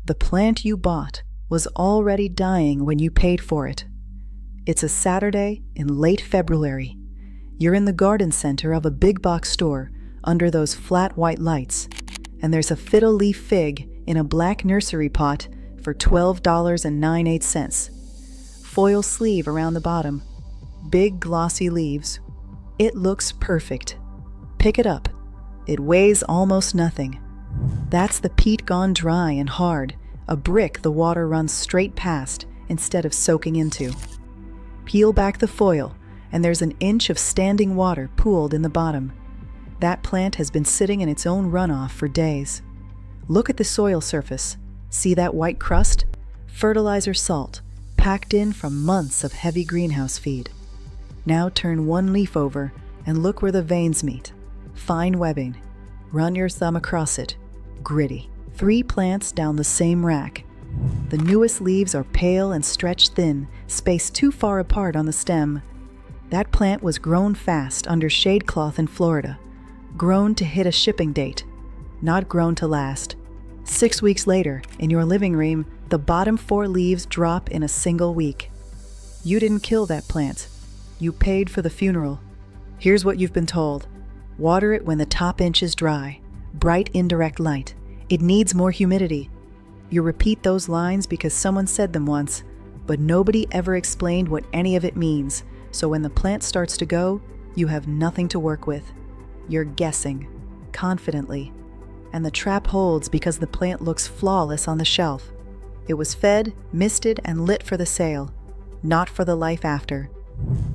The plant you bought was already dying when you paid for it. It's a Saturday in late February. You're in the garden center of a big box store under those flat white lights, and there's a fiddle leaf fig in a black nursery pot for $12.98. Foil sleeve around the bottom, big glossy leaves. It looks perfect. Pick it up. It weighs almost nothing. That's the peat gone dry and hard, a brick the water runs straight past instead of soaking into. Peel back the foil, and there's an inch of standing water pooled in the bottom. That plant has been sitting in its own runoff for days. Look at the soil surface. See that white crust? Fertilizer salt, packed in from months of heavy greenhouse feed. Now turn one leaf over and look where the veins meet. Fine webbing. Run your thumb across it. Gritty. 3 plants down the same rack. The newest leaves are pale and stretched thin, spaced too far apart on the stem. That plant was grown fast under shade cloth in Florida. Grown to hit a shipping date. Not grown to last. 6 weeks later, in your living room, the bottom 4 leaves drop in a single week. You didn't kill that plant. You paid for the funeral. Here's what you've been told. Water it when the top inch is dry. Bright indirect light. It needs more humidity. You repeat those lines because someone said them once, but nobody ever explained what any of it means, so when the plant starts to go, you have nothing to work with. You're guessing, confidently, and the trap holds because the plant looks flawless on the shelf. It was fed, misted, and lit for the sale, not for the life after.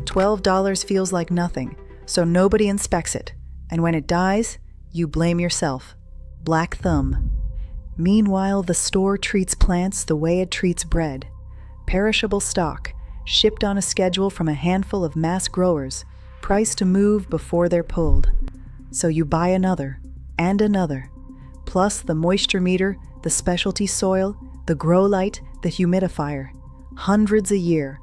$12 feels like nothing, so nobody inspects it, and when it dies, you blame yourself. Black thumb. Meanwhile, the store treats plants the way it treats bread. Perishable stock, shipped on a schedule from a handful of mass growers, priced to move before they're pulled. So you buy another, and another, plus the moisture meter, the specialty soil, the grow light, the humidifier. Hundreds a year.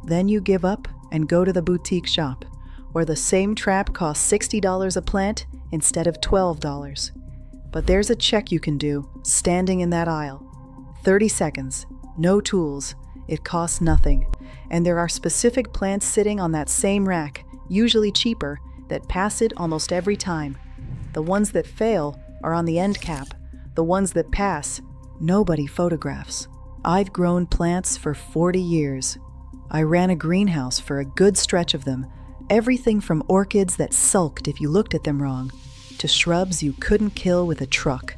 Then you give up and go to the boutique shop, where the same trap costs $60 a plant instead of $12. But there's a check you can do, standing in that aisle. 30 seconds, no tools, it costs nothing. And there are specific plants sitting on that same rack, usually cheaper, that pass it almost every time. The ones that fail are on the end cap. The ones that pass, nobody photographs. I've grown plants for 40 years. I ran a greenhouse for a good stretch of them, everything from orchids that sulked if you looked at them wrong, to shrubs you couldn't kill with a truck.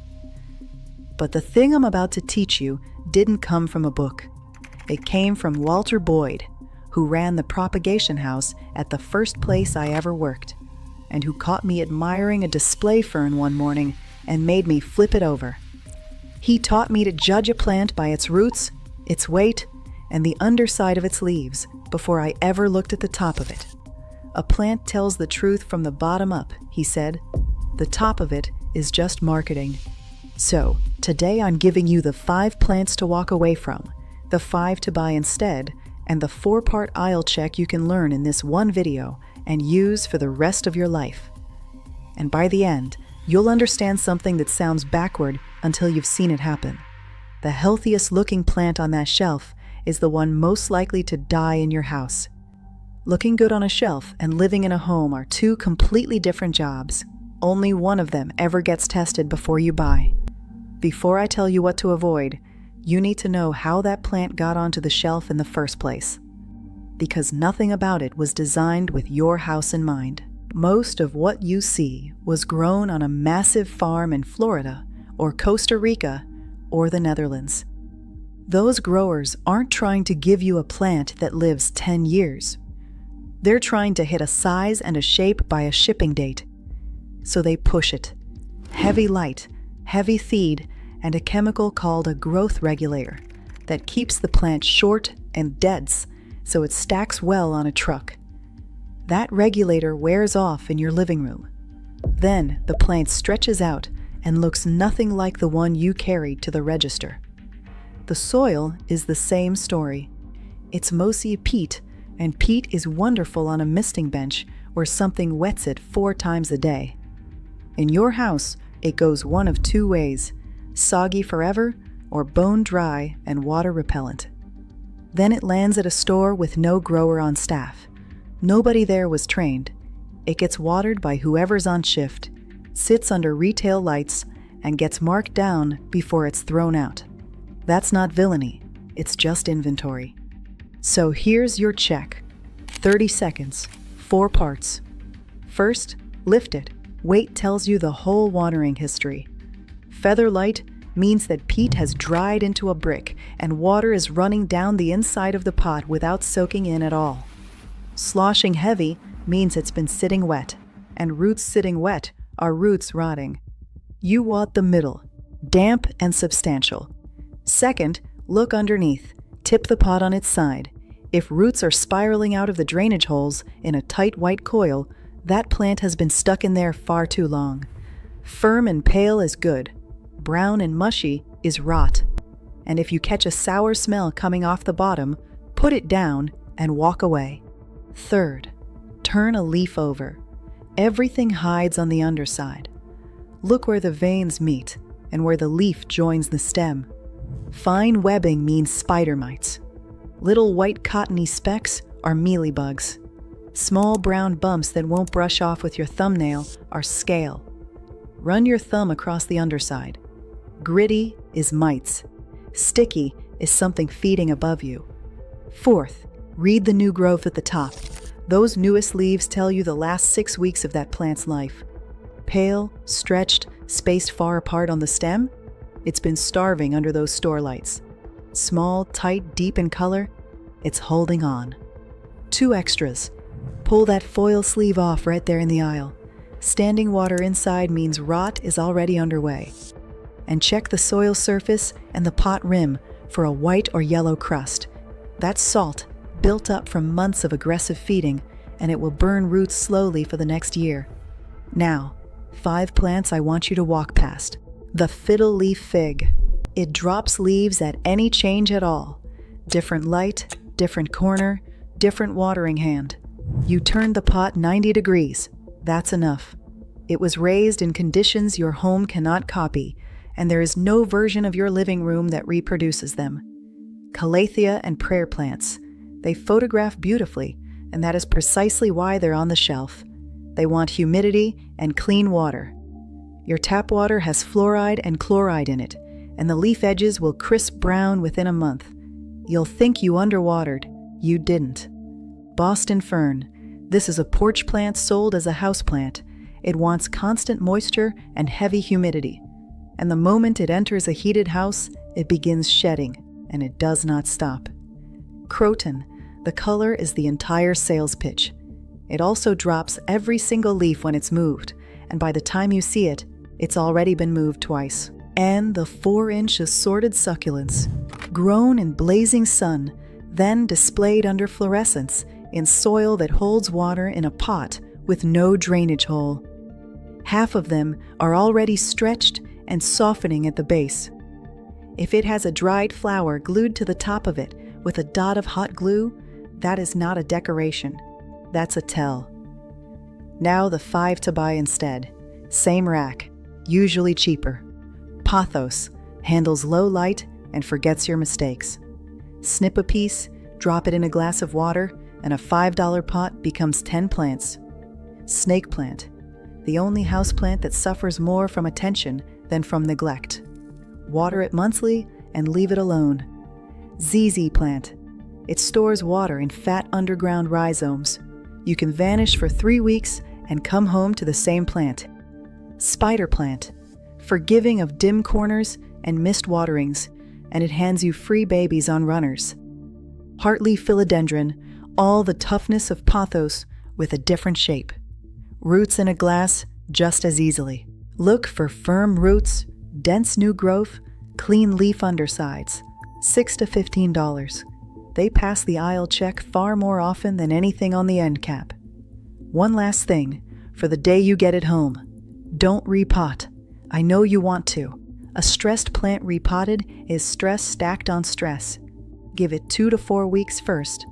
But the thing I'm about to teach you didn't come from a book. It came from Walter Boyd, who ran the propagation house at the first place I ever worked, and who caught me admiring a display fern one morning and made me flip it over. He taught me to judge a plant by its roots, its weight, and the underside of its leaves before I ever looked at the top of it. A plant tells the truth from the bottom up, he said. The top of it is just marketing. So, today I'm giving you the 5 plants to walk away from, the 5 to buy instead, and the 4-part aisle check you can learn in this one video and use for the rest of your life. And by the end, you'll understand something that sounds backward until you've seen it happen. The healthiest looking plant on that shelf is the one most likely to die in your house. Looking good on a shelf and living in a home are 2 completely different jobs. Only one of them ever gets tested before you buy. Before I tell you what to avoid, you need to know how that plant got onto the shelf in the first place. Because nothing about it was designed with your house in mind. Most of what you see was grown on a massive farm in Florida, or Costa Rica, or the Netherlands. Those growers aren't trying to give you a plant that lives 10 years. They're trying to hit a size and a shape by a shipping date. So they push it. Heavy light, heavy feed, and a chemical called a growth regulator that keeps the plant short and dense so it stacks well on a truck. That regulator wears off in your living room. Then the plant stretches out and looks nothing like the one you carried to the register. The soil is the same story. It's mostly peat, and peat is wonderful on a misting bench where something wets it 4 times a day. In your house, it goes one of 2 ways: soggy forever or bone dry and water repellent. Then it lands at a store with no grower on staff. Nobody there was trained. It gets watered by whoever's on shift, sits under retail lights, and gets marked down before it's thrown out. That's not villainy, it's just inventory. So here's your check. 30 seconds, 4 parts. First, lift it. Weight tells you the whole watering history. Feather light means that peat has dried into a brick and water is running down the inside of the pot without soaking in at all. Sloshing heavy means it's been sitting wet, and roots sitting wet are roots rotting. You want the middle, damp and substantial. Second, look underneath. Tip the pot on its side. If roots are spiraling out of the drainage holes in a tight white coil, that plant has been stuck in there far too long. Firm and pale is good. Brown and mushy is rot. And if you catch a sour smell coming off the bottom, put it down and walk away. Third, turn a leaf over. Everything hides on the underside. Look where the veins meet and where the leaf joins the stem. Fine webbing means spider mites. Little white cottony specks are mealybugs. Small brown bumps that won't brush off with your thumbnail are scale. Run your thumb across the underside. Gritty is mites. Sticky is something feeding above you. Fourth, read the new growth at the top. Those newest leaves tell you the last 6 weeks of that plant's life. Pale, stretched, spaced far apart on the stem, it's been starving under those store lights. Small, tight, deep in color, it's holding on. 2 extras. Pull that foil sleeve off right there in the aisle. Standing water inside means rot is already underway. And check the soil surface and the pot rim for a white or yellow crust. That's salt, built up from months of aggressive feeding, and it will burn roots slowly for the next year. Now, 5 plants I want you to walk past. The fiddle leaf fig. It drops leaves at any change at all. Different light, different corner, different watering hand. You turned the pot 90 degrees. That's enough. It was raised in conditions your home cannot copy, and there is no version of your living room that reproduces them. Calathea and prayer plants. They photograph beautifully, and that is precisely why they're on the shelf. They want humidity and clean water. Your tap water has fluoride and chloride in it, and the leaf edges will crisp brown within a month. You'll think you underwatered. You didn't. Boston fern. This is a porch plant sold as a houseplant. It wants constant moisture and heavy humidity. And the moment it enters a heated house, it begins shedding, and it does not stop. Croton. The color is the entire sales pitch. It also drops every single leaf when it's moved, and by the time you see it, it's already been moved twice. And the 4-inch assorted succulents, grown in blazing sun, then displayed under fluorescence in soil that holds water in a pot with no drainage hole. Half of them are already stretched and softening at the base. If it has a dried flower glued to the top of it with a dot of hot glue, that is not a decoration. That's a tell. Now the 5 to buy instead. Same rack, usually cheaper. Pothos handles low light and forgets your mistakes. Snip a piece, drop it in a glass of water, and a $5 pot becomes 10 plants. Snake plant, the only houseplant that suffers more from attention than from neglect. Water it monthly and leave it alone. ZZ plant, it stores water in fat underground rhizomes. You can vanish for 3 weeks and come home to the same plant. Spider plant, forgiving of dim corners and missed waterings, and it hands you free babies on runners. Heartleaf philodendron, all the toughness of pothos with a different shape. Roots in a glass just as easily. Look for firm roots, dense new growth, clean leaf undersides. $6 to $15. They pass the aisle check far more often than anything on the end cap. One last thing, for the day you get it home. Don't repot. I know you want to. A stressed plant repotted is stress stacked on stress. Give it 2 to 4 weeks first.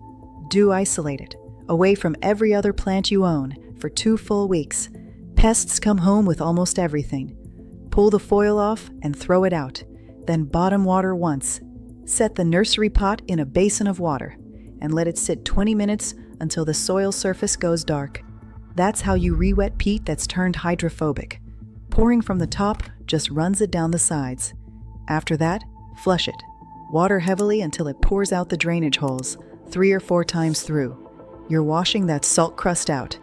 Do isolate it, away from every other plant you own, for 2 full weeks. Pests come home with almost everything. Pull the foil off and throw it out. then bottom water once. Set the nursery pot in a basin of water and let it sit 20 minutes until the soil surface goes dark. That's how you re-wet peat that's turned hydrophobic. Pouring from the top just runs it down the sides. After that, flush it. Water heavily until it pours out the drainage holes, 3 or 4 times through. You're washing that salt crust out.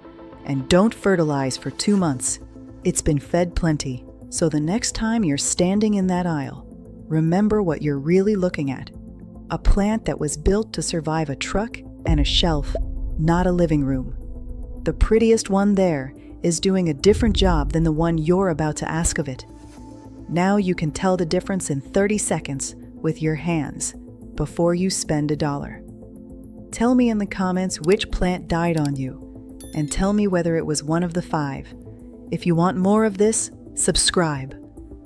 And don't fertilize for 2 months. It's been fed plenty, so the next time you're standing in that aisle, remember what you're really looking at. A plant that was built to survive a truck and a shelf, not a living room. The prettiest one there is doing a different job than the one you're about to ask of it. Now you can tell the difference in 30 seconds with your hands before you spend $1. Tell me in the comments which plant died on you, and tell me whether it was one of the 5. If you want more of this, subscribe.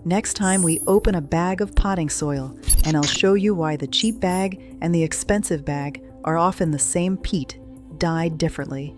Next time we open a bag of potting soil, and I'll show you why the cheap bag and the expensive bag are often the same peat, dyed differently.